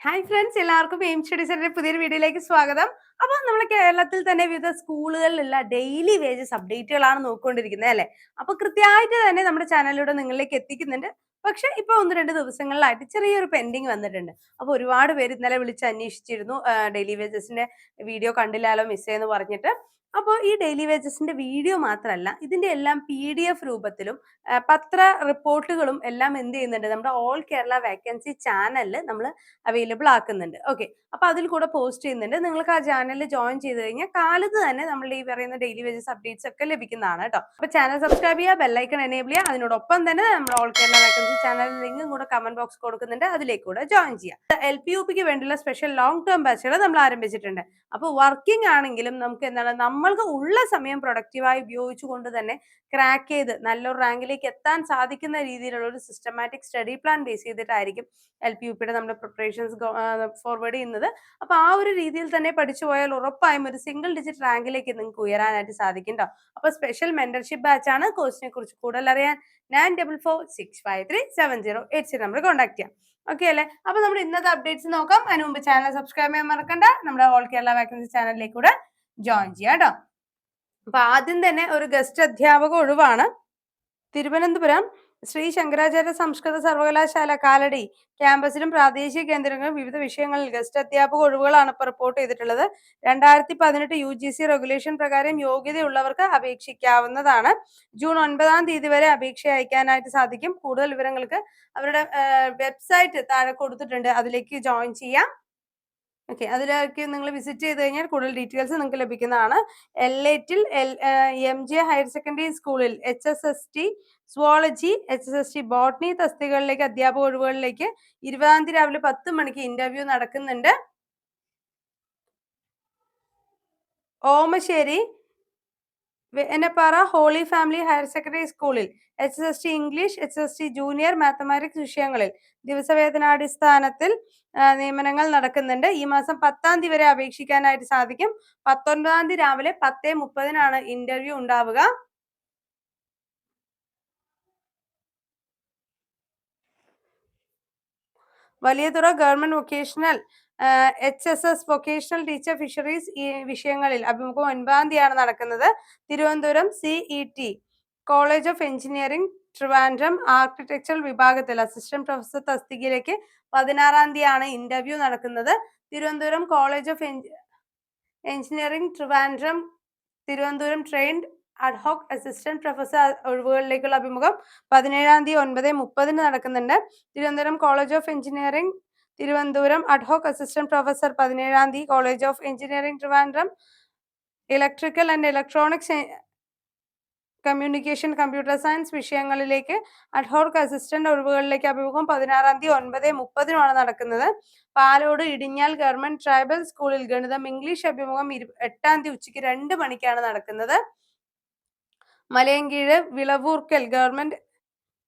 Hi friends, എല്ലാവർക്കും aim study സെന്ററിന്റെ പുതിയൊരു വീഡിയോയിലേക്ക് സ്വാഗതം. അപ്പോൾ നമ്മൾ കേരളത്തിൽ തന്നെ വിവിധ സ്കൂളുകളിലുള്ള ഡെയിലി വേജസ് അപ്ഡേറ്റുകളാണ് നോക്കിക്കൊണ്ടിരിക്കുന്നത് അല്ലേ. അപ്പോൾ കൃത്യമായിട്ട് തന്നെ നമ്മുടെ ചാനലിലൂടെ നിങ്ങളിലേക്ക് എത്തിക്കുന്നുണ്ട്. പക്ഷെ ഇപ്പൊ 1-2 ദിവസങ്ങളിലായിട്ട് ചെറിയൊരു പെൻഡിങ് വന്നിട്ടുണ്ട്. അപ്പോൾ ഒരുപാട് പേര് ഇന്നലെ വിളിച്ച് അന്വേഷിച്ചിരുന്നു, ഡെയിലി വേജസിന്റെ വീഡിയോ കണ്ടില്ലാലോ, മിസ്സേന്ന് പറഞ്ഞിട്ട്. അപ്പോൾ ഈ ഡെയിലി വേജസിന്റെ വീഡിയോ മാത്രമല്ല, ഇതിന്റെ എല്ലാം PDF രൂപത്തിലും പത്ര റിപ്പോർട്ടുകളും എല്ലാം എന്ത് ചെയ്യുന്നുണ്ട്, നമ്മുടെ ഓൾ കേരള വേക്കൻസി ചാനലിൽ നമ്മൾ അവൈലബിൾ ആക്കുന്നുണ്ട്. ഓക്കെ, അപ്പൊ അതിൽ കൂടെ പോസ്റ്റ് ചെയ്യുന്നുണ്ട്. നിങ്ങൾക്ക് ആ ചാനലിൽ ജോയിൻ ചെയ്ത് കഴിഞ്ഞാൽ കാലത്ത് തന്നെ നമ്മൾ ഈ പറയുന്ന ഡെയിലി വേജസ് അപ്ഡേറ്റ്സ് ഒക്കെ ലഭിക്കുന്നതാണ് കേട്ടോ. അപ്പൊ ചാനൽ സബ്സ്ക്രൈബ് ചെയ്യുക, ബെല്ലൈക്കൺ എനേബിൾ ചെയ്യുക. അതിനോടൊപ്പം തന്നെ നമ്മൾ all Kerala vacancy channel link കൂടെ കമന്റ് ബോക്സ് കൊടുക്കുന്നുണ്ട്, അതിലേക്ക് കൂടെ ജോയിൻ ചെയ്യുക. LP-UPക്ക് വേണ്ടിയുള്ള സ്പെഷ്യൽ ലോങ് ടേം ബാച്ചുകൾ നമ്മൾ ആരംഭിച്ചിട്ടുണ്ട്. അപ്പോൾ വർക്കിംഗ് ആണെങ്കിലും നമുക്ക് എന്താണ്, നമ്മൾക്ക് ഉള്ള സമയം പ്രൊഡക്റ്റീവായി ഉപയോഗിച്ചുകൊണ്ട് തന്നെ ക്രാക്ക് ചെയ്ത് നല്ലൊരു റാങ്കിലേക്ക് എത്താൻ സാധിക്കുന്ന രീതിയിലുള്ള ഒരു സിസ്റ്റമാറ്റിക് സ്റ്റഡി പ്ലാൻ ബേസ് ചെയ്തിട്ടായിരിക്കും LP-UPയുടെ നമ്മുടെ പ്രിപ്പറേഷൻസ് ഫോർവേഡ് ചെയ്യുന്നത്. അപ്പൊ ആ ഒരു രീതിയിൽ തന്നെ പഠിച്ചു പോയാൽ ഉറപ്പായും ഒരു സിംഗിൾ ഡിജിറ്റ് റാങ്കിലേക്ക് നിങ്ങൾക്ക് ഉയരാനായിട്ട് സാധിക്കും ട്ടോ. അപ്പൊ സ്പെഷ്യൽ മെന്റർഷിപ്പ് ബാച്ച് ആണ്. കോഴ്സിനെ കുറിച്ച് കൂടുതൽ അറിയാൻ 9446537080 നമ്പർ കോൺടാക്ട് ചെയ്യാം. ഓക്കെ അല്ലേ. അപ്പൊ നമ്മുടെ ഇന്നത്തെ അപ്ഡേറ്റ്സ് നോക്കാം. അതിന് മുമ്പ് ചാനൽ സബ്സ്ക്രൈബ് ചെയ്യാൻ മറക്കണ്ട. നമ്മുടെ ഓൾ കേരള വേക്കൻസി ചാനലിലേക്ക് കൂടെ ജോയിൻ ചെയ്യാം കേട്ടോ. അപ്പൊ ആദ്യം തന്നെ ഒരു ഗസ്റ്റ് അധ്യാപക ഒഴിവാണ്. തിരുവനന്തപുരം ശ്രീ ശങ്കരാചാര്യ സംസ്കൃത സർവകലാശാല കാലടി ക്യാമ്പസിലും പ്രാദേശിക കേന്ദ്രങ്ങളിലും വിവിധ വിഷയങ്ങളിൽ ഗസ്റ്റ് അധ്യാപക ഒഴിവുകളാണ് ഇപ്പോൾ റിപ്പോർട്ട് ചെയ്തിട്ടുള്ളത്. 2018 UGC റെഗുലേഷൻ പ്രകാരം യോഗ്യതയുള്ളവർക്ക് അപേക്ഷിക്കാവുന്നതാണ്. ജൂൺ 9 വരെ അപേക്ഷ അയക്കാനായിട്ട് സാധിക്കും. കൂടുതൽ വിവരങ്ങൾക്ക് അവരുടെ വെബ്സൈറ്റ് താഴെ കൊടുത്തിട്ടുണ്ട്, അതിലേക്ക് ജോയിൻ ചെയ്യാം. ഓക്കെ, അതിലേക്ക് നിങ്ങൾ വിസിറ്റ് ചെയ്ത് കഴിഞ്ഞാൽ കൂടുതൽ ഡീറ്റെയിൽസ് നിങ്ങൾക്ക് ലഭിക്കുന്നതാണ്. L8-ൽ MJ ഹയർ സെക്കൻഡറി സ്കൂളിൽ HSST സുവോളജി, HSST ബോട്ടണി തസ്തികകളിലേക്ക് അധ്യാപക ഒഴിവുകളിലേക്ക് 20 രാവിലെ 10 മണിക്ക് ഇന്റർവ്യൂ നടക്കുന്നുണ്ട്. Omassery Venappara Holy Family higher secondary സ്കൂളിൽ HSST English, HSST junior mathematics വിഷയങ്ങളിൽ ദിവസവേതനാടിസ്ഥാനത്തിൽ നിയമനങ്ങൾ നടക്കുന്നുണ്ട്. ഈ മാസം 10 വരെ അപേക്ഷിക്കാനായിട്ട് സാധിക്കും. 19 രാവിലെ 10:30 ഇന്റർവ്യൂ ഉണ്ടാവുക. Valiyathura government vocational HSS vocational teacher fisheries ഈ വിഷയങ്ങളിൽ അഭിമുഖം 9 നടക്കുന്നത്. Thiruvananthapuram CET college of engineering Trivandrum architectural വിഭാഗത്തിൽ അസിസ്റ്റന്റ് പ്രൊഫസർ തസ്തികയിലേക്ക് 16 ഇന്റർവ്യൂ നടക്കുന്നത്. Thiruvananthapuram college of engineering Trivandrum Thiruvananthapuram trained ad hoc assistant professor ഒഴിവുകളിലേക്കുള്ള അഭിമുഖം 17 9:30 നടക്കുന്നുണ്ട്. Thiruvananthapuram college of engineering Thiruvananthapuram ad hoc assistant professor 17 college of engineering Trivandrum electrical and electronics communication computer science വിഷയങ്ങളിലേക്ക് അഡ്ഹോക് അസിസ്റ്റന്റ് ഒഴിവുകളിലേക്ക് അഭിമുഖം 16 9:30 നടക്കുന്നത്. പാലോട് ഇടിഞ്ഞാൽ ഗവൺമെന്റ് ട്രൈബൽ സ്കൂളിൽ ഗണിതം ഇംഗ്ലീഷ് അഭിമുഖം 8 ഉച്ചയ്ക്ക് 2 മണിക്കാണ് നടക്കുന്നത്. Malayinkeezhu Vilavoorkal government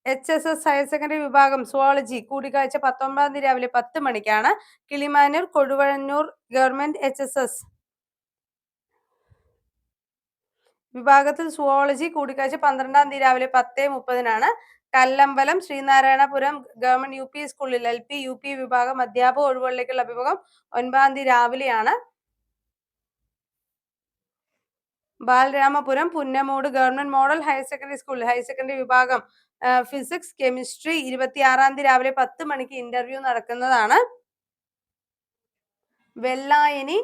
HSS higher secondary വിഭാഗം സുവോളജി കൂടിക്കാഴ്ച 19 രാവിലെ 10 മണിക്കാണ്. കിളിമാനൂർ കൊടുവഴന്നൂർ ഗവൺമെന്റ് HSS വിഭാഗത്തിൽ സുവോളജി കൂടിക്കാഴ്ച 12 രാവിലെ 10:30 കല്ലമ്പലം ശ്രീനാരായണപുരം ഗവൺമെന്റ് UP സ്കൂളിൽ LP-UP വിഭാഗം അധ്യാപക ഒഴിവുകളിലേക്കുള്ള അഭിമുഖം 9 രാവിലെയാണ്. Balaramapuram Punnamoodu government model higher secondary സ്കൂളിൽ ഹയർ സെക്കൻഡറി വിഭാഗം ഫിസിക്സ് കെമിസ്ട്രി 26 രാവിലെ 10 മണിക്ക് ഇന്റർവ്യൂ നടക്കുന്നതാണ്. വെള്ളായണി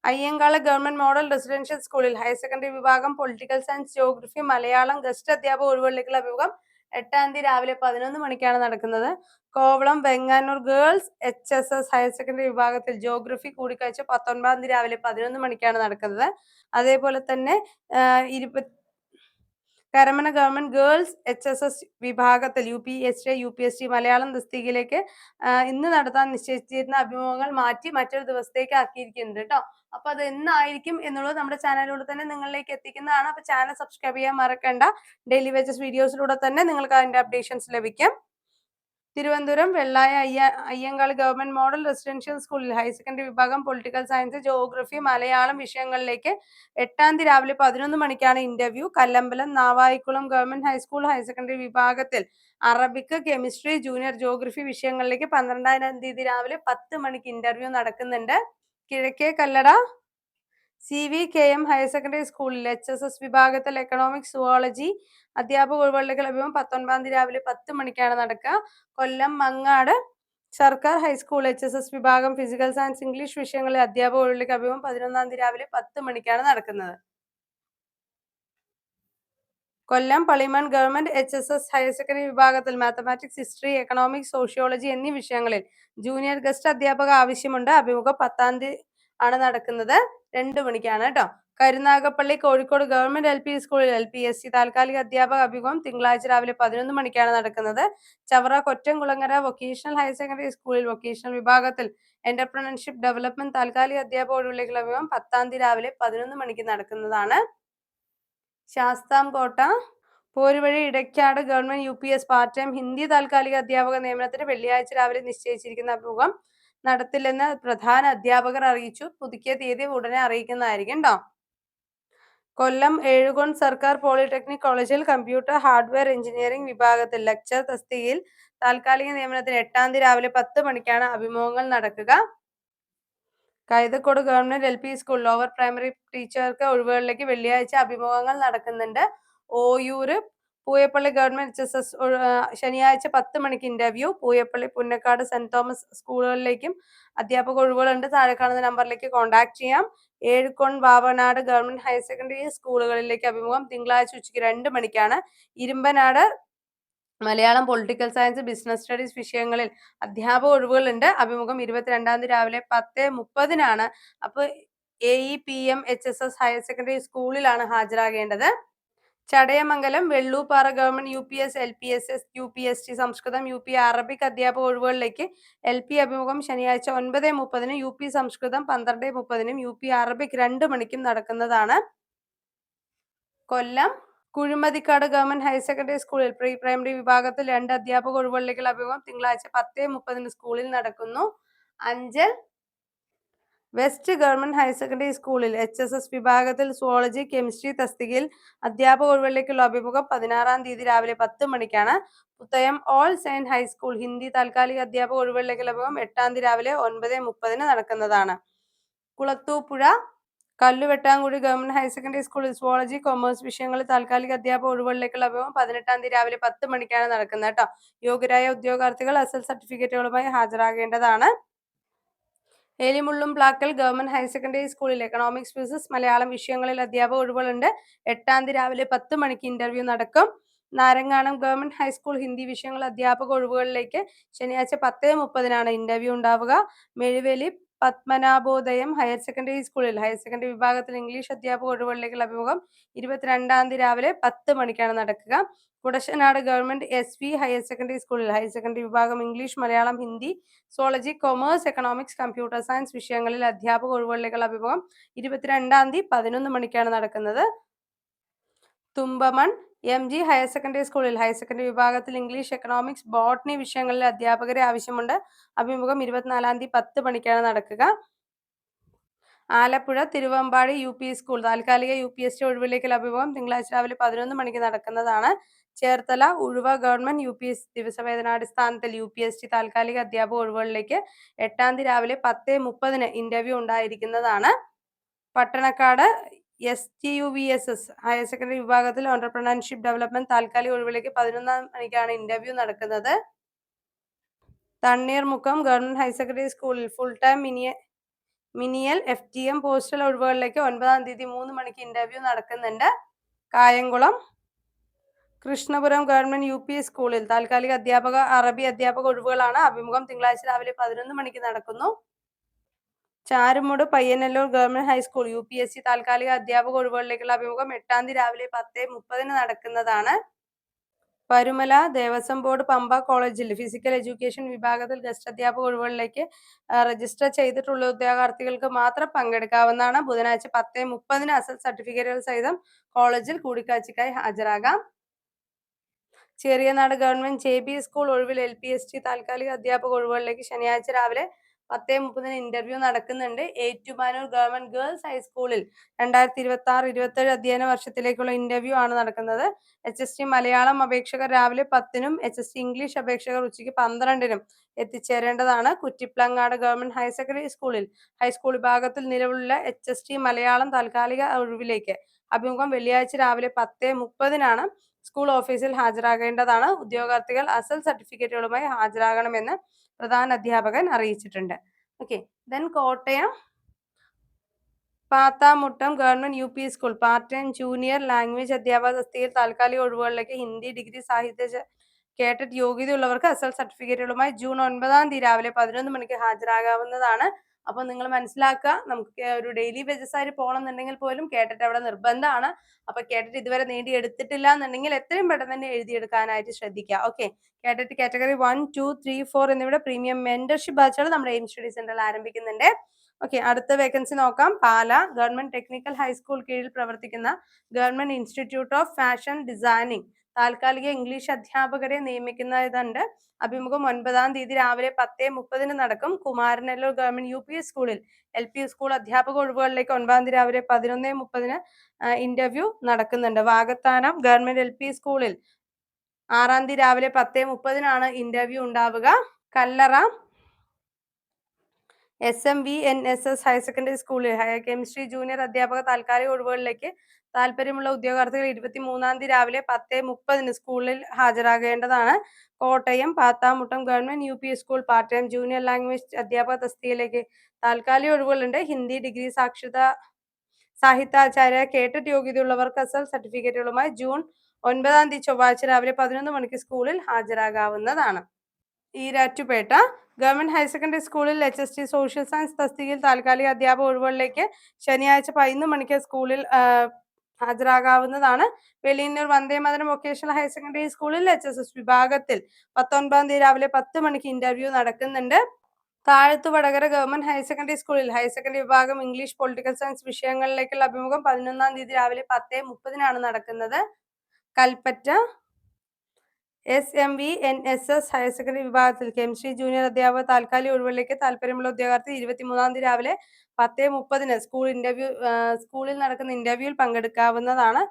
അയ്യങ്കാള ഗവൺമെന്റ് മോഡൽ റെസിഡൻഷ്യൽ സ്കൂളിൽ ഹയർ സെക്കൻഡറി വിഭാഗം political science geography Malayalam guest അധ്യാപക ഒഴിവുകളിലേക്കുള്ള അഭിമുഖം 8 രാവിലെ 11 മണിക്കാണ് നടക്കുന്നത്. Kovalam Venganoor girls HSS higher secondary വിഭാഗത്തിൽ ജിയോഗ്രഫി കൂടിക്കാഴ്ച 19 രാവിലെ 11 മണിക്കാണ് നടക്കുന്നത്. അതേപോലെ തന്നെ കരമന ഗവൺമെന്റ് ഗേൾസ് HSS വിഭാഗത്തിൽ UPSC മലയാളം തസ്തികയിലേക്ക് ഇന്ന് നടത്താൻ നിശ്ചയിച്ചിരുന്ന അഭിമുഖങ്ങൾ മാറ്റി മറ്റൊരു ദിവസത്തേക്ക് ആക്കിയിരിക്കുന്നുണ്ട് കേട്ടോ. അപ്പൊ അത് എന്നായിരിക്കും എന്നുള്ളത് നമ്മുടെ ചാനലിലൂടെ തന്നെ നിങ്ങളിലേക്ക് എത്തിക്കുന്നതാണ്. അപ്പൊ ചാനൽ സബ്സ്ക്രൈബ് ചെയ്യാൻ മറക്കണ്ട. ഡെയിലി വേജസ് വീഡിയോസിലൂടെ തന്നെ നിങ്ങൾക്ക് അതിന്റെ അപ്ഡേഷൻസ് ലഭിക്കും. Thiruvananthapuram Vellaya Ayyankali government model residential സ്കൂളിൽ ഹയർ സെക്കൻഡറി വിഭാഗം പൊളിറ്റിക്കൽ സയൻസ്, ജോഗ്രഫി, മലയാളം വിഷയങ്ങളിലേക്ക് 8-ാം തീയതി രാവിലെ 11 മണിക്കാണ് interview. Kallambalam Navaikulam government high school higher secondary വിഭാഗത്തിൽ അറബിക്, കെമിസ്ട്രി, ജൂനിയർ ജോഗ്രഫി വിഷയങ്ങളിലേക്ക് 12-ാം തീയതി രാവിലെ 10 മണിക്ക് ഇന്റർവ്യൂ നടക്കുന്നുണ്ട്. Kizhakke Kallada CVKM higher secondary സ്കൂളിൽ HSS വിഭാഗത്തിൽ എക്കണോമിക്സ്, സുവോളജി അധ്യാപക ഒഴിവുകളിലേക്ക് ലഭ്യം. 19-ാം തീയതി രാവിലെ 10 മണിക്കാണ് നടക്കുക. കൊല്ലം മങ്ങാട് സർക്കാർ ഹൈസ്കൂൾ HSS വിഭാഗം ഫിസിക്കൽ സയൻസ്, ഇംഗ്ലീഷ് വിഷയങ്ങളിൽ അധ്യാപക ഒഴിവുകളിലേക്ക് അഭിമുഖം 11-ാം തീയതി രാവിലെ 10 മണിക്കാണ് നടക്കുന്നത്. കൊല്ലം പളിമൺ ഗവൺമെന്റ് HSS ഹയർ സെക്കൻഡറി വിഭാഗത്തിൽ മാത്തമാറ്റിക്സ്, ഹിസ്റ്ററി, എക്കണോമിക്സ്, സോഷ്യോളജി എന്നീ വിഷയങ്ങളിൽ ജൂനിയർ ഗസ്റ്റ് അധ്യാപക ആവശ്യമുണ്ട്. അഭിമുഖം 10-ാം തീയതി ആണ് നടക്കുന്നത്. 2 മണിക്കാണ് കേട്ടോ. കരുനാഗപ്പള്ളി കോഴിക്കോട് ഗവൺമെന്റ് LP സ്കൂളിൽ LPSC താൽക്കാലിക അധ്യാപക അഭിമുഖം തിങ്കളാഴ്ച രാവിലെ 11 മണിക്കാണ് നടക്കുന്നത്. Chavara Kottamkulangara vocational higher secondary സ്കൂളിൽ വൊക്കേഷണൽ വിഭാഗത്തിൽ എന്റർപ്രണർഷിപ്പ് ഡെവലപ്മെന്റ് താൽക്കാലിക അധ്യാപക ഒഴിവുകളിലേക്കുള്ള അഭിമുഖം 10-ാം തീയതി രാവിലെ 11 മണിക്ക് നടക്കുന്നതാണ്. Sasthamcotta Poruvazhy Edakkad government UPS part time Hindi താൽക്കാലിക അധ്യാപക നിയമനത്തിന് വെള്ളിയാഴ്ച രാവിലെ നിശ്ചയിച്ചിരിക്കുന്ന അഭിമുഖം നടത്തില്ലെന്ന് പ്രധാന അധ്യാപകർ അറിയിച്ചു. പുതുക്കിയ തീയതി ഉടനെ അറിയിക്കുന്നതായിരിക്കും ട്ടോ. കൊല്ലം ഏഴുകോൺ സർക്കാർ പോളിടെക്നിക് കോളേജിൽ കമ്പ്യൂട്ടർ ഹാർഡ്വെയർ എഞ്ചിനീയറിംഗ് വിഭാഗത്തിൽ ലെക്ചർ തസ്തികയിൽ താൽക്കാലിക നിയമനത്തിന് 8-ാം തീയതി രാവിലെ 10 മണിക്കാണ് അഭിമുഖങ്ങൾ നടക്കുക. Kaithakode government LP school lower primary ടീച്ചർക്ക് ഒഴിവുകളിലേക്ക് വെള്ളിയാഴ്ച അഭിമുഖങ്ങൾ നടക്കുന്നുണ്ട്. ഓയൂര് പൂയപ്പള്ളി ഗവൺമെന്റ് HSS ശനിയാഴ്ച 10 മണിക്ക് interview. Pooyappally, Punnakkad, Saint Thomas സ്കൂളുകളിലേക്കും അധ്യാപക ഒഴിവുകളുണ്ട്. താഴെ കാണുന്ന നമ്പറിലേക്ക് കോൺടാക്ട് ചെയ്യാം. Ezhukone Vavanad government higher secondary സ്കൂളുകളിലേക്ക് അഭിമുഖം തിങ്കളാഴ്ച ഉച്ചയ്ക്ക് 2 മണിക്കാണ്. Irumbanad Malayalam, political science, business studies വിഷയങ്ങളിൽ അധ്യാപക ഒഴിവുകളുണ്ട്. അഭിമുഖം 22-ാം തീയതി രാവിലെ 10:30-നാണ്. അപ്പോൾ AEPM HSS ഹയർ സെക്കൻഡറി സ്കൂളിലാണ് ഹാജരാകേണ്ടത്. Chadayamangalam Velloorppara government UPS LPSS UPST Samskritam UP Arabic അധ്യാപക ഒഴിവുകളിലേക്ക് LP അഭിമുഖം ശനിയാഴ്ച 9:30-നും UP സംസ്കൃതം 12:30-നും UP അറബിക് 2 മണിക്കും നടക്കുന്നതാണ്. Kollam Kuzhimathikkad government higher secondary സ്കൂളിൽ പ്രീ പ്രൈമറി വിഭാഗത്തിൽ 2 അധ്യാപക ഒഴിവുകളിലേക്കുള്ള അഭിമുഖം തിങ്കളാഴ്ച 10:30-ന് സ്കൂളിൽ നടക്കുന്നു. Anchal west government higher secondary സ്കൂളിൽ HSS വിഭാഗത്തിൽ സുവോളജി, കെമിസ്ട്രി തസ്തികയിൽ അധ്യാപക ഒഴിവുകളിലേക്കുള്ള അഭിമുഖം 16-ാം തീയതി രാവിലെ 10 മണിക്കാണ്. Puthayam all saint high school Hindi താൽക്കാലിക അധ്യാപക ഒഴിവുകളിലേക്കുള്ള അഭിമുഖം 8-ാം തീയതി രാവിലെ 9:30-ന് നടക്കുന്നതാണ്. Kulathupuzha Kalluvettankuzhi government higher secondary സ്കൂളിൽ സുവോളജി, കൊമേഴ്സ് വിഷയങ്ങളിൽ താൽക്കാലിക അധ്യാപക ഒഴിവുകളിലേക്കുള്ള അഭിമുഖം 18-ാം തീയതി രാവിലെ 10 മണിക്കാണ് നടക്കുന്നത് കേട്ടോ. യോഗ്യരായ ഉദ്യോഗാർത്ഥികൾ അസൽ സർട്ടിഫിക്കറ്റുകളുമായി ഹാജരാകേണ്ടതാണ്. ഏലിമുള്ളും പ്ലാക്കൽ ഗവൺമെന്റ് ഹയർ സെക്കൻഡറി സ്കൂളിൽ എക്കണോമിക്സ്, ഫിസിക്സ്, മലയാളം വിഷയങ്ങളിൽ അധ്യാപക ഒഴിവുകളുണ്ട്. 8-ാം തീയതി രാവിലെ 10 മണിക്ക് ഇന്റർവ്യൂ നടക്കും. നാരങ്ങാനം ഗവൺമെന്റ് ഹൈസ്കൂൾ ഹിന്ദി വിഷയങ്ങൾ അധ്യാപക ഒഴിവുകളിലേക്ക് ശനിയാഴ്ച 10:30-നാണ് ഇന്റർവ്യൂ ഉണ്ടാവുക. മെഴുവേലി പത്മനാഭോദയം ഹയർ സെക്കൻഡറി സ്കൂളിൽ ഹയർ സെക്കൻഡറി വിഭാഗത്തിൽ ഇംഗ്ലീഷ് അധ്യാപക ഒഴിവുകളിലേക്കുള്ള അഭിമുഖം 22-ാം തീയതി രാവിലെ 10 മണിക്കാണ് നടക്കുക. Kudassanad government SV higher secondary സ്കൂളിൽ ഹയർ സെക്കൻഡറി വിഭാഗം English, Malayalam, Hindi, zoology, commerce, economics, computer science വിഷയങ്ങളിൽ അധ്യാപക ഒഴിവുകളിലേക്കുള്ള അഭിമുഖം 22-ാം തീയതി 11 മണിക്കാണ് നടക്കുന്നത്. തുമ്പമൺ MG ഹയർ സെക്കൻഡറി സ്കൂളിൽ ഹയർ സെക്കൻഡറി വിഭാഗത്തിൽ ഇംഗ്ലീഷ്, എക്കണോമിക്സ്, ബോട്ടണി വിഷയങ്ങളിൽ അധ്യാപകരെ ആവശ്യമുണ്ട്. അഭിമുഖം 24-ാം തീയതി 10 മണിക്കാണ് നടക്കുക. ആലപ്പുഴ തിരുവമ്പാടി UP സ്കൂൾ താൽക്കാലിക UPST ഒഴിവിലേക്കുള്ള അഭിമുഖം തിങ്കളാഴ്ച രാവിലെ 11 മണിക്ക് നടക്കുന്നതാണ്. Cherthala Uzhuva government UPS ദിവസവേതനാടിസ്ഥാനത്തിൽ UPST താൽക്കാലിക അധ്യാപക ഒഴിവുകളിലേക്ക് 8-ാം തീയതി രാവിലെ 10:30-ന് ഇന്റർവ്യൂ ഉണ്ടായിരിക്കുന്നതാണ്. പട്ടണക്കാട് STUVSS ഹയർ സെക്കൻഡറി വിഭാഗത്തിൽ എന്റർപ്രണർഷിപ്പ് ഡെവലപ്മെന്റ് താൽക്കാലിക ഒഴിവിലേക്ക് 11-ാം മണിക്കാണ് ഇന്റർവ്യൂ നടക്കുന്നത്. തണ്ണീർമുക്കം ഗവൺമെന്റ് ഹയർ സെക്കൻഡറി സ്കൂളിൽ ഫുൾ ടൈം മിനിയൽ FGM പോസ്റ്റൽ ഒഴിവുകളിലേക്ക് 9-ാം തീയതി 3 മണിക്ക് ഇന്റർവ്യൂ നടക്കുന്നുണ്ട്. കായംകുളം കൃഷ്ണപുരം ഗവൺമെന്റ് UP സ്കൂളിൽ താൽക്കാലിക അധ്യാപക അറബി അധ്യാപക ഒഴിവുകളാണ്. അഭിമുഖം തിങ്കളാഴ്ച രാവിലെ 11 മണിക്ക് നടക്കുന്നു. ചാരുമൂട് പയ്യന്നല്ലൂർ ഗവൺമെന്റ് ഹൈസ്കൂൾ UPSC താൽക്കാലിക അധ്യാപക ഒഴിവുകളിലേക്കുള്ള അഭിമുഖം 8-ാം തീയതി രാവിലെ 10:30-ന് നടക്കുന്നതാണ്. പരുമല ദേവസ്വം ബോർഡ് പമ്പ കോളേജിൽ ഫിസിക്കൽ എഡ്യൂക്കേഷൻ വിഭാഗത്തിൽ ഗസ്റ്റ് അധ്യാപക ഒഴിവുകളിലേക്ക് രജിസ്റ്റർ ചെയ്തിട്ടുള്ള ഉദ്യോഗാർത്ഥികൾക്ക് മാത്രം പങ്കെടുക്കാവുന്നതാണ്. ബുധനാഴ്ച 10:30-ന് അസൽ സർട്ടിഫിക്കറ്റുകൾ സഹിതം കോളേജിൽ കൂടിക്കാഴ്ചയ്ക്കായി ഹാജരാകാം. ചെറിയനാട് ഗവൺമെന്റ് JB സ്കൂൾ ഒഴിവിൽ LPST താൽക്കാലിക അധ്യാപക ഒഴിവുകളിലേക്ക് ശനിയാഴ്ച രാവിലെ 10:30 ഇന്റർവ്യൂ നടക്കുന്നുണ്ട്. ഏറ്റുമാനൂർ ഗവൺമെന്റ് ഗേൾസ് ഹൈസ്കൂളിൽ 2026-27 അധ്യയന വർഷത്തിലേക്കുള്ള ഇന്റർവ്യൂ ആണ് നടക്കുന്നത്. HST മലയാളം അപേക്ഷകർ രാവിലെ 10-നും HST ഇംഗ്ലീഷ് അപേക്ഷകർ ഉച്ചയ്ക്ക് 12-നും എത്തിച്ചേരേണ്ടതാണ്. കുറ്റിപ്ലങ്ങാട് ഗവൺമെന്റ് ഹയർ സെക്കൻഡറി സ്കൂളിൽ ഹൈസ്കൂൾ വിഭാഗത്തിൽ നിലവിലുള്ള HST മലയാളം താൽക്കാലിക ഒഴിവിലേക്ക് അഭിമുഖം വെള്ളിയാഴ്ച രാവിലെ 10:30-നാണ്. സ്കൂൾ ഓഫീസിൽ ഹാജരാകേണ്ടതാണ്. ഉദ്യോഗാർത്ഥികൾ അസൽ സർട്ടിഫിക്കറ്റുകളുമായി ഹാജരാകണമെന്ന് പ്രധാന അധ്യാപകൻ അറിയിച്ചിട്ടുണ്ട്. Okay, then Kottayam Pathamuttam government UP school part time junior language അധ്യാപക തസ്തികയിൽ താൽക്കാലിക ഒഴിവുകളിലേക്ക് ഹിന്ദി ഡിഗ്രി സാഹിത്യ കേട്ടിട്ട് യോഗ്യതയുള്ളവർക്ക് അസൽ സർട്ടിഫിക്കറ്റുകളുമായി ജൂൺ 9 രാവിലെ 11 മണിക്ക് ഹാജരാകാവുന്നതാണ്. അപ്പോൾ നിങ്ങൾ മനസ്സിലാക്കുക, നമുക്ക് ഒരു ഡെയിലി വേജസ് ആയിട്ട് പോകണമെന്നുണ്ടെങ്കിൽ പോലും കേട്ടിട്ട് അവിടെ നിർബന്ധമാണ്. അപ്പൊ കേട്ടിട്ട് ഇതുവരെ നേടിയെടുത്തിട്ടില്ല എന്നുണ്ടെങ്കിൽ എത്രയും പെട്ടെന്ന് തന്നെ എഴുതിയെടുക്കാനായിട്ട് ശ്രദ്ധിക്കുക. ഓക്കെ, കേട്ടിട്ട് കാറ്റഗറി 1, 2, 3, 4 എന്നിവിടെ പ്രീമിയം മെന്റർഷിപ്പ് ബാച്ചുകൾ നമ്മുടെ എയിം സ്റ്റഡി സെന്ററിൽ ആരംഭിക്കുന്നുണ്ട്. ഓക്കെ, അടുത്ത വേക്കൻസി നോക്കാം. പാല ഗവൺമെന്റ് ടെക്നിക്കൽ ഹൈസ്കൂൾ കീഴിൽ പ്രവർത്തിക്കുന്ന government institute of fashion designing താൽക്കാലിക ഇംഗ്ലീഷ് അധ്യാപകരെ നിയമിക്കുന്നതുണ്ട്. അഭിമുഖം 9 രാവിലെ 10:30 നടക്കും. കുമാരനെല്ലൂർ ഗവൺമെന്റ് UP സ്കൂളിൽ LP സ്കൂൾ അധ്യാപക ഒഴിവുകളിലേക്ക് 9 രാവിലെ 11:30 ഇന്റർവ്യൂ നടക്കുന്നുണ്ട്. വാകത്താനം ഗവൺമെന്റ് LP സ്കൂളിൽ 6 രാവിലെ 10:30 ഇന്റർവ്യൂ ഉണ്ടാവുക. കല്ലറ SMVNSS ഹയർ സെക്കൻഡറി സ്കൂളിൽ കെമിസ്ട്രി ജൂനിയർ അധ്യാപക താൽക്കാലിക ഒഴിവുകളിലേക്ക് താല്പര്യമുള്ള ഉദ്യോഗാർത്ഥികൾ 23 രാവിലെ 10:30 സ്കൂളിൽ ഹാജരാകേണ്ടതാണ്. Kottayam Pathamuttam government UP school part time junior language അധ്യാപക തസ്തികയിലേക്ക് താൽക്കാലിക ഒഴിവുകളുണ്ട്. ഹിന്ദി ഡിഗ്രി സാഹിത്യാചാര്യ കേട്ടിട്ട് യോഗ്യതയുള്ളവർക്ക് അസൽ സർട്ടിഫിക്കറ്റുകളുമായി ജൂൺ 9 ചൊവ്വാഴ്ച രാവിലെ 11 മണിക്ക് സ്കൂളിൽ ഹാജരാകാവുന്നതാണ്. ഈരാറ്റുപേട്ട ഗവൺമെന്റ് ഹയർ സെക്കൻഡറി സ്കൂളിൽ HST സോഷ്യൽ സയൻസ് തസ്തികയിൽ താൽക്കാലിക അധ്യാപക ഒഴിവുകളിലേക്ക് ശനിയാഴ്ച 11 മണിക്ക് സ്കൂളിൽ ഹാജരാകാവുന്നതാണ്. Veliyannoor Vandemataram vocational higher secondary സ്കൂളിൽ HSS വിഭാഗത്തിൽ 19 രാവിലെ 10 മണിക്ക് ഇന്റർവ്യൂ നടക്കുന്നുണ്ട്. താഴത്തുവടകര ഗവൺമെന്റ് ഹയർ സെക്കൻഡറി സ്കൂളിൽ ഹയർ സെക്കൻഡറി വിഭാഗം ഇംഗ്ലീഷ് പൊളിറ്റിക്കൽ സയൻസ് വിഷയങ്ങളിലേക്കുള്ള അഭിമുഖം 11 രാവിലെ 10:30 നടക്കുന്നത്. കൽപ്പറ്റ SMVNSS ഹയർ സെക്കൻഡറി വിഭാഗത്തിൽ കെമിസ്ട്രി ജൂനിയർ അധ്യാപക താൽക്കാലിക ഒഴിവുകളിലേക്ക് താല്പര്യമുള്ള ഉദ്യോഗാർത്ഥി 23 രാവിലെ 10:30 സ്കൂളിൽ നടക്കുന്ന ഇന്റർവ്യൂവിൽ പങ്കെടുക്കാവുന്നതാണ്.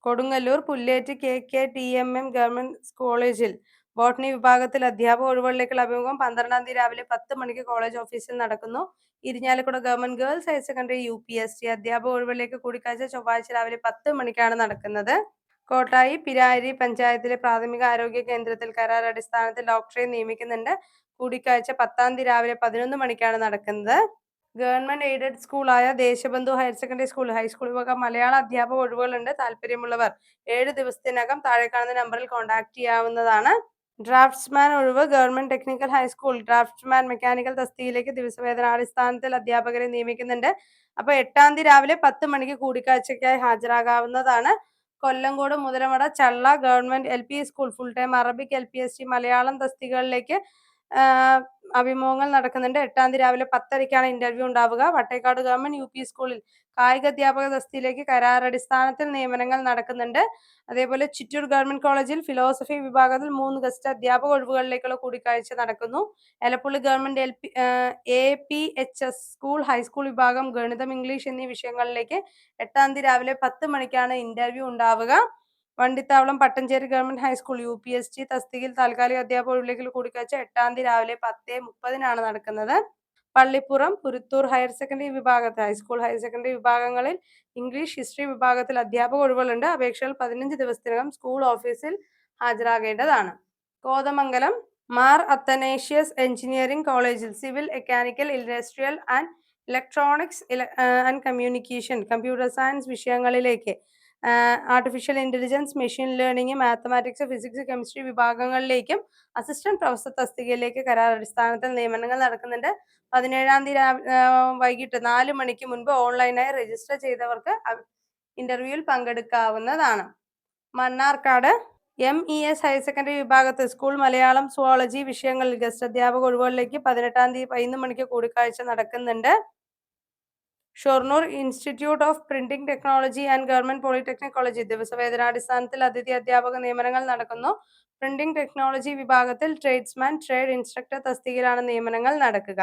കൊടുങ്ങല്ലൂർ പുല്ലേറ്റ് KKTMM ഗവൺമെന്റ് കോളേജിൽ ബോട്ടണി വിഭാഗത്തിൽ അധ്യാപക ഒഴിവുകളിലേക്കുള്ള അഭിമുഖം 12 രാവിലെ 10 മണിക്ക് കോളേജ് ഓഫീസിൽ നടക്കുന്നു. Irinjalakuda government girls higher secondary UPST അധ്യാപക ഒഴിവുകളിലേക്ക് കൂടിക്കാഴ്ച ചൊവ്വാഴ്ച രാവിലെ 10 മണിക്കാണ് നടക്കുന്നത്. കോട്ടായി പിരാരി പഞ്ചായത്തിലെ പ്രാഥമിക ആരോഗ്യ കേന്ദ്രത്തിൽ കരാർ അടിസ്ഥാനത്തിൽ ഡോക്ടറെ നിയമിക്കുന്നുണ്ട്. കൂടിക്കാഴ്ച 10 രാവിലെ 11 മണിക്കാണ് നടക്കുന്നത്. ഗവൺമെന്റ് എയ്ഡഡ് സ്കൂളായ Deshabandhu higher secondary school high school വിഭാഗം മലയാള അധ്യാപക ഒഴിവുകളുണ്ട്. താല്പര്യമുള്ളവർ 7 ദിവസത്തിനകം താഴെ കാണുന്ന നമ്പറിൽ കോൺടാക്ട് ചെയ്യാവുന്നതാണ്. ഡ്രാഫ്റ്റ്സ്മാൻ ഒഴിവ് government technical high school draftsman mechanical തസ്തികയിലേക്ക് ദിവസവേതനാടിസ്ഥാനത്തിൽ അധ്യാപകരെ നിയമിക്കുന്നുണ്ട്. അപ്പൊ 8 രാവിലെ 10 മണിക്ക് കൂടിക്കാഴ്ചയ്ക്കായി ഹാജരാകാവുന്നതാണ്. Kollengode Muthalamada Challa government LP school full time Arabic LPST Malayalam തസ്തികകളിലേക്ക് അഭിമുഖങ്ങൾ നടക്കുന്നുണ്ട്. 8 രാവിലെ 10:30 ഇന്റർവ്യൂ ഉണ്ടാവുക. വട്ടേക്കാട് ഗവൺമെന്റ് UP സ്കൂളിൽ കായിക അധ്യാപക തസ്തികയിലേക്ക് കരാറടിസ്ഥാനത്തിൽ നിയമനങ്ങൾ നടക്കുന്നുണ്ട്. അതേപോലെ ചിറ്റൂർ ഗവൺമെന്റ് കോളേജിൽ ഫിലോസഫി വിഭാഗത്തിൽ 3 ഗസ്റ്റ് അധ്യാപക ഒഴിവുകളിലേക്കുള്ള കൂടിക്കാഴ്ച നടക്കുന്നു. Elappully government APHS school high school വിഭാഗം ഗണിതം ഇംഗ്ലീഷ് എന്നീ വിഷയങ്ങളിലേക്ക് 8 രാവിലെ 10 മണിക്കാണ് ഇന്റർവ്യൂ ഉണ്ടാവുക. Vandithavalam Pattancheri government high school UPST തസ്തികയിൽ താൽക്കാലിക അധ്യാപക ഒഴിവിലേക്കുള്ള കൂടിക്കാഴ്ച 8 രാവിലെ 10:30 നടക്കുന്നത്. പള്ളിപ്പുറം പുരുത്തൂർ ഹയർ സെക്കൻഡറി വിഭാഗത്തിൽ ഹൈസ്കൂൾ ഹയർ സെക്കൻഡറി വിഭാഗങ്ങളിൽ ഇംഗ്ലീഷ് ഹിസ്റ്ററി വിഭാഗത്തിൽ അധ്യാപക ഒഴിവുകളുണ്ട്. അപേക്ഷകൾ 15 ദിവസത്തിനകം സ്കൂൾ ഓഫീസിൽ ഹാജരാകേണ്ടതാണ്. കോതമംഗലം മാർ അത്തനേഷ്യസ് എഞ്ചിനീയറിംഗ് കോളേജിൽ civil mechanical industrial and electronics and communication computer science വിഷയങ്ങളിലേക്ക് artificial intelligence machine learning mathematics physics chemistry വിഭാഗങ്ങളിലേക്കും അസിസ്റ്റന്റ് പ്രൊഫസർ തസ്തികയിലേക്ക് കരാർ അടിസ്ഥാനത്തിൽ നിയമനങ്ങൾ നടക്കുന്നുണ്ട്. 17 വൈകിട്ട് 4 മണിക്ക് മുൻപ് ഓൺലൈനായി രജിസ്റ്റർ ചെയ്തവർക്ക് ഇന്റർവ്യൂവിൽ പങ്കെടുക്കാവുന്നതാണ്. മണ്ണാർക്കാട് MES ഹയർ സെക്കൻഡറി വിഭാഗത്തിൽ സ്കൂൾ മലയാളം സുവോളജി വിഷയങ്ങളിൽ ഗസ്റ്റ് അധ്യാപക ഒഴിവുകളിലേക്ക് 18 11 മണിക്ക് കൂടിക്കാഴ്ച നടക്കുന്നുണ്ട്. Shoranur institute of printing technology and government polytechnic college ദിവസവേതനാടിസ്ഥാനത്തിൽ അതിഥി അധ്യാപക നിയമനങ്ങൾ നടക്കുന്നു. പ്രിന്റിംഗ് ടെക്നോളജി വിഭാഗത്തിൽ ട്രേഡ്സ്മാൻ, ട്രേഡ് ഇൻസ്ട്രക്ടർ തസ്തികയിലാണ് നിയമനങ്ങൾ നടക്കുക.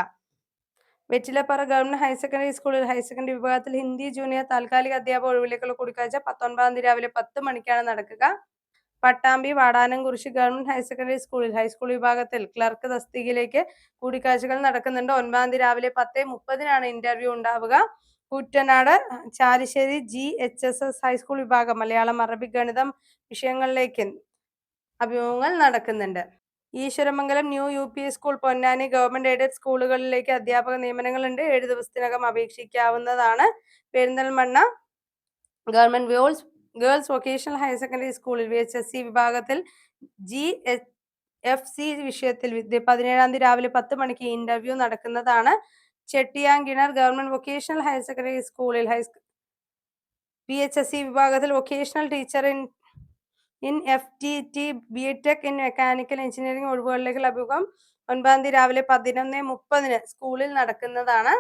വെറ്റിലപ്പാറ ഗവൺമെന്റ് ഹയർ സെക്കൻഡറി സ്കൂളിൽ ഹയർ സെക്കൻഡറി വിഭാഗത്തിൽ ഹിന്ദി ജൂനിയർ താൽക്കാലിക അധ്യാപക ഒഴിവിലേക്കുള്ള കൂടിക്കാഴ്ച 19 തീയതി രാവിലെ 10 മണിക്കാണ് നടക്കുക. Pattambi Vadanamkurissi government higher secondary സ്കൂളിൽ ഹൈസ്കൂൾ വിഭാഗത്തിൽ ക്ലർക്ക് തസ്തികയിലേക്ക് കൂടിക്കാഴ്ചകൾ നടക്കുന്നുണ്ട്. 9 തീയതി രാവിലെ 10:30 ഇന്റർവ്യൂ ഉണ്ടാവുക. കുട്ടനാട് ചാലിശ്ശേരി GHSS ഹൈസ്കൂൾ വിഭാഗം മലയാളം, അറബിക്, ഗണിതം വിഷയങ്ങളിലേക്ക് അഭിമുഖങ്ങൾ നടക്കുന്നുണ്ട്. Eswaramangalam new UP school, Ponnani government aided സ്കൂളുകളിലേക്ക് അധ്യാപക നിയമനങ്ങളുണ്ട്. 7 ദിവസത്തിനകം അപേക്ഷിക്കാവുന്നതാണ്. Perinthalmanna government girls vocational higher secondary സ്കൂളിൽ VHSC വിഭാഗത്തിൽ GFC വിഷയത്തിൽ 17 തീയതി രാവിലെ 10 മണിക്ക് ഇന്റർവ്യൂ നടക്കുന്നതാണ്. Chettiyamkinar government vocational higher secondary സ്കൂളിൽ VHSC വിഭാഗത്തിൽ vocational teacher in FTT BTech in mechanical engineering ഒഴിവുകളിലേക്കുള്ള അഭിമുഖം 9 തീയതി രാവിലെ 11:30 സ്കൂളിൽ നടക്കുന്നതാണ്.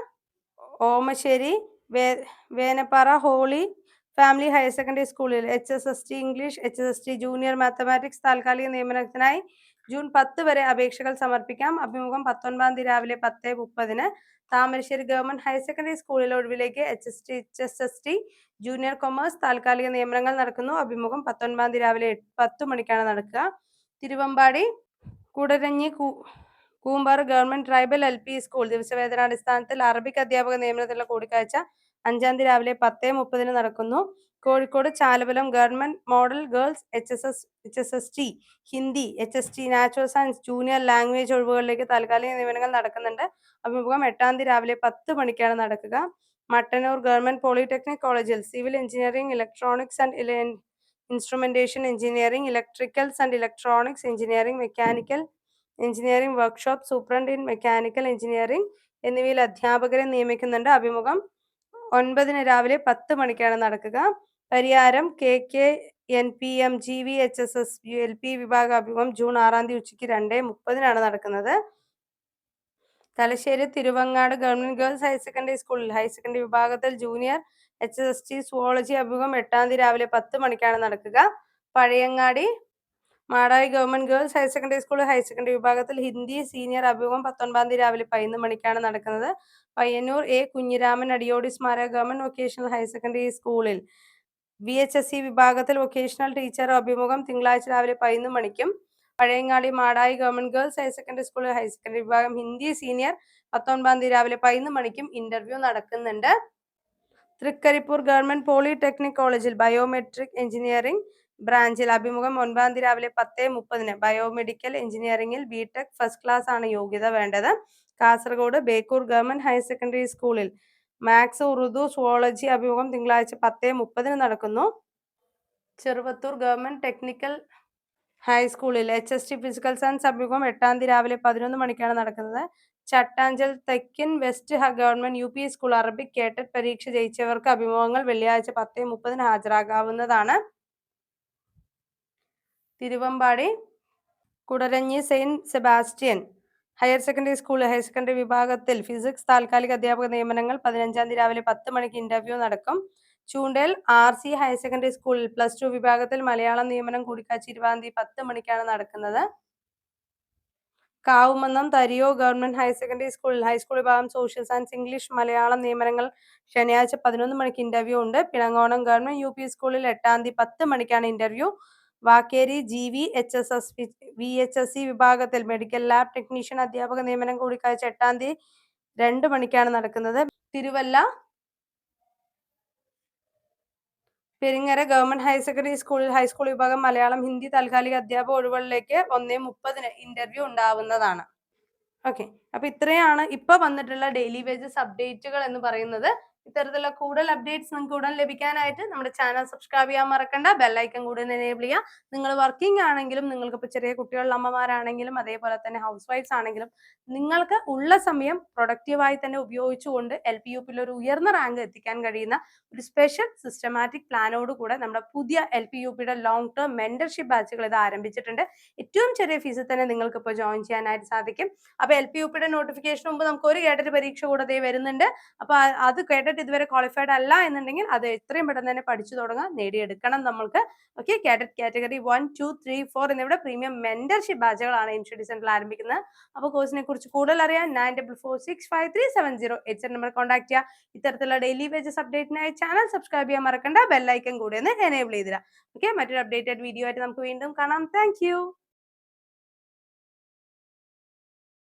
Omassery Venappara Holy Family higher secondary സ്കൂളിൽ HSST English, HSST junior mathematics താൽക്കാലിക നിയമനത്തിനായി ജൂൺ 10 വരെ അപേക്ഷകൾ സമർപ്പിക്കാം. അഭിമുഖം 19 തീയതി രാവിലെ 10:30. താമരശ്ശേരി ഗവൺമെന്റ് ഹയർ സെക്കൻഡറി സ്കൂളിലെ ഒഴിവിലേക്ക് HSST ജൂനിയർ കൊമേഴ്സ് താൽക്കാലിക നിയമനങ്ങൾ നടക്കുന്നു. അഭിമുഖം 19 തീയതി രാവിലെ 10 മണിക്കാണ് നടക്കുക. Thiruvambady Koodaranji Koombara government tribal LP school ദിവസവേതനാടിസ്ഥാനത്തിൽ അറബിക് അധ്യാപക നിയമനത്തിലുള്ള കൂടിക്കാഴ്ച 5 തീയതി രാവിലെ 10:30 നടക്കുന്നു. Kozhikode Chalavalam government model girls HSST Hindi, HST natural science junior language ഒഴിവുകളിലേക്ക് താൽക്കാലിക നിയമനങ്ങൾ നടക്കുന്നുണ്ട്. അഭിമുഖം 8 തീയതി രാവിലെ 10 മണിക്കാണ് നടക്കുക. മട്ടന്നൂർ ഗവൺമെന്റ് പോളിടെക്നിക് കോളേജിൽ civil engineering, electronics and instrumentation engineering, electricals and electronics engineering, mechanical engineering workshop superintendent in mechanical engineering എന്നിവയിൽ അധ്യാപകരെ നിയമിക്കുന്നുണ്ട്. അഭിമുഖം 9 തീയതി രാവിലെ 10 മണിക്കാണ് നടക്കുക. പരിയാരം KKNPM GVHSS LP വിഭാഗ അഭിമുഖം ജൂൺ 6 തീയതി ഉച്ചയ്ക്ക് 2:30 നടക്കുന്നത്. Thalassery Thiruvangad government girls higher secondary സ്കൂളിൽ ഹയർ സെക്കൻഡറി വിഭാഗത്തിൽ ജൂനിയർ HSST സുവോളജി അഭിമുഖം 8 തീയതി രാവിലെ 10 മണിക്കാണ് നടക്കുക. Pazhayangadi Madayi government girls higher secondary school higher secondary വിഭാഗത്തിൽ ഹിന്ദി സീനിയർ അഭിമുഖം 19 തീയതി രാവിലെ 11 മണിക്കാണ് നടക്കുന്നത്. പയ്യന്നൂർ കുഞ്ഞിരാമൻ അടിയോടി സ്മാരക ഗവൺമെന്റ് വൊക്കേഷണൽ ഹയർ സെക്കൻഡറി സ്കൂളിൽ VHSC വിഭാഗത്തിൽ വൊക്കേഷണൽ ടീച്ചർ അഭിമുഖം തിങ്കളാഴ്ച രാവിലെ 11 മണിക്കും. Pazhayangadi Madayi government girls higher secondary സ്കൂളിൽ ഹയർ സെക്കൻഡറി വിഭാഗം ഹിന്ദി സീനിയർ 19 തീയതി രാവിലെ 11 മണിക്കും ഇന്റർവ്യൂ നടക്കുന്നുണ്ട്. തൃക്കരിപ്പൂർ ഗവൺമെന്റ് പോളിടെക്നിക് കോളേജിൽ ബയോമെട്രിക് എഞ്ചിനീയറിംഗ് ബ്രാഞ്ചിൽ അഭിമുഖം 9 തീയതി രാവിലെ 10:30. ബയോമെഡിക്കൽ എഞ്ചിനീയറിംഗിൽ BTech ഫസ്റ്റ് ക്ലാസ് ആണ് യോഗ്യത വേണ്ടത്. Kasaragod Bekur government higher secondary സ്കൂളിൽ മാത്സ്, ഉറുദു, സുവോളജി അഭിമുഖം തിങ്കളാഴ്ച 10:30 നടക്കുന്നു. ചെറുവത്തൂർ ഗവൺമെന്റ് ടെക്നിക്കൽ ഹൈസ്കൂളിൽ HST ഫിസിക്കൽ സയൻസ് അഭിമുഖം 8 തീയതി രാവിലെ 11 മണിക്കാണ് നടക്കുന്നത്. Chattanchal Thekkan west government UP school Arabic KTET പരീക്ഷ ജയിച്ചവർക്ക് അഭിമുഖങ്ങൾ വെള്ളിയാഴ്ച 10:30 ഹാജരാകാവുന്നതാണ്. Thiruvambady Kudaranji Saint Sebastian higher secondary school higher secondary വിഭാഗത്തിൽ ഫിസിക്സ് താൽക്കാലിക അധ്യാപക നിയമനങ്ങൾ 15 തീയതി രാവിലെ 10 മണിക്ക് ഇന്റർവ്യൂ നടക്കും. ചൂണ്ടേൽ RC ഹയർ സെക്കൻഡറി സ്കൂളിൽ +2 വിഭാഗത്തിൽ മലയാളം നിയമനം കൂടിക്കാഴ്ച 20 തീയതി 10 മണിക്കാണ് നടക്കുന്നത്. കാവുമന്നം തരിയോ ഗവൺമെന്റ് ഹയർ സെക്കൻഡറി സ്കൂളിൽ ഹൈസ്കൂൾ വിഭാഗം സോഷ്യൽ സയൻസ് ഇംഗ്ലീഷ് മലയാളം നിയമനങ്ങൾ ശനിയാഴ്ച 11 മണിക്ക് ഇന്റർവ്യൂ ഉണ്ട്. പിണങ്ങോണം ഗവൺമെന്റ് UP സ്കൂളിൽ 8 തീയതി 10 മണിക്കാണ് ഇന്റർവ്യൂ. വാക്കേരി VHSC വിഭാഗത്തിൽ മെഡിക്കൽ ലാബ് ടെക്നീഷ്യൻ അധ്യാപക നിയമനം കൂടിക്കാഴ്ച 8 തീയതി 2 മണിക്കാണ് നടക്കുന്നത്. Thiruvalla Peringara government higher secondary സ്കൂളിൽ ഹൈസ്കൂൾ വിഭാഗം മലയാളം ഹിന്ദി താൽക്കാലിക അധ്യാപക ഒഴിവുകളിലേക്ക് 1:30 ഇന്റർവ്യൂ ഉണ്ടാവുന്നതാണ്. ഓക്കെ, അപ്പൊ ഇത്രയാണ് ഇപ്പൊ വന്നിട്ടുള്ള ഡെയിലി വേജസ് അപ്ഡേറ്റുകൾ എന്ന് പറയുന്നത്. ഇത്തരത്തിലുള്ള കൂടുതൽ അപ്ഡേറ്റ്സ് നിങ്ങൾക്ക് ഉടൻ ലഭിക്കാനായിട്ട് നമ്മുടെ ചാനൽ സബ്സ്ക്രൈബ് ചെയ്യാൻ മറക്കണ്ട. ബെല്ലൈക്കൺ കൂടെ എനേബിൾ ചെയ്യുക. നിങ്ങൾ വർക്കിംഗ് ആണെങ്കിലും നിങ്ങൾക്ക് ഇപ്പോൾ ചെറിയ കുട്ടികളുള്ള അമ്മമാരാണെങ്കിലും അതേപോലെ തന്നെ ഹൗസ് വൈഫ്സ് ആണെങ്കിലും നിങ്ങൾക്ക് ഉള്ള സമയം പ്രൊഡക്റ്റീവായി തന്നെ ഉപയോഗിച്ചുകൊണ്ട് LPUPയിൽ ഒരു ഉയർന്ന റാങ്ക് എത്തിക്കാൻ കഴിയുന്ന ഒരു സ്പെഷ്യൽ സിസ്റ്റമാറ്റിക് പ്ലാനോട് കൂടെ നമ്മുടെ പുതിയ LPUPയുടെ ലോങ് ടേം മെന്റർഷിപ്പ് ബാച്ചുകൾ ഇത് ആരംഭിച്ചിട്ടുണ്ട്. ഏറ്റവും ചെറിയ ഫീസിൽ തന്നെ നിങ്ങൾക്ക് ഇപ്പോൾ ജോയിൻ ചെയ്യാനായിട്ട് സാധിക്കും. അപ്പൊ LPUPയുടെ നോട്ടിഫിക്കേഷൻ മുമ്പ് നമുക്ക് ഒരു കേഡറ്റ് പരീക്ഷ കൂടെ വരുന്നുണ്ട്. അപ്പൊ അത് കേഡറ്റ് ആയിട്ട് ഇതുവരെ ക്വാളിഫൈഡ് അല്ല എന്നുണ്ടെങ്കിൽ അത് എത്രയും പെട്ടെന്ന് തന്നെ പഠിച്ചു തുടങ്ങാം, നേടിയെടുക്കണം നമ്മൾക്ക്. ഓക്കെ, കാഡറ്റ് കാറ്റഗറി 1, 2, 3, 4 എന്നിവിടെ പ്രീമിയം മെന്റർഷിപ്പ് ബാച്ചുകളാണ് എയിം സ്റ്റഡി സെന്ററിൽ ആരംഭിക്കുന്നത്. അപ്പോൾ കോഴ്സിനെ കുറിച്ച് കൂടുതൽ അറിയാൻ 9446537087 നമ്പർ കോൺടാക്ട് ചെയ്യുക. ഇത്തരത്തിലുള്ള ഡെയിലി വേജസ് അപ്ഡേറ്റിനായി ചാനൽ സബ്സ്ക്രൈബ് ചെയ്യാൻ മറക്കണ്ട, ബെല്ലൈക്കൻ കൂടെ ഒന്ന് എനേബിൾ ചെയ്തിടാം. ഓക്കെ, മറ്റൊരു അപ്ഡേറ്റഡ് വീഡിയോ ആയിട്ട് നമുക്ക് വീണ്ടും കാണാം. താങ്ക്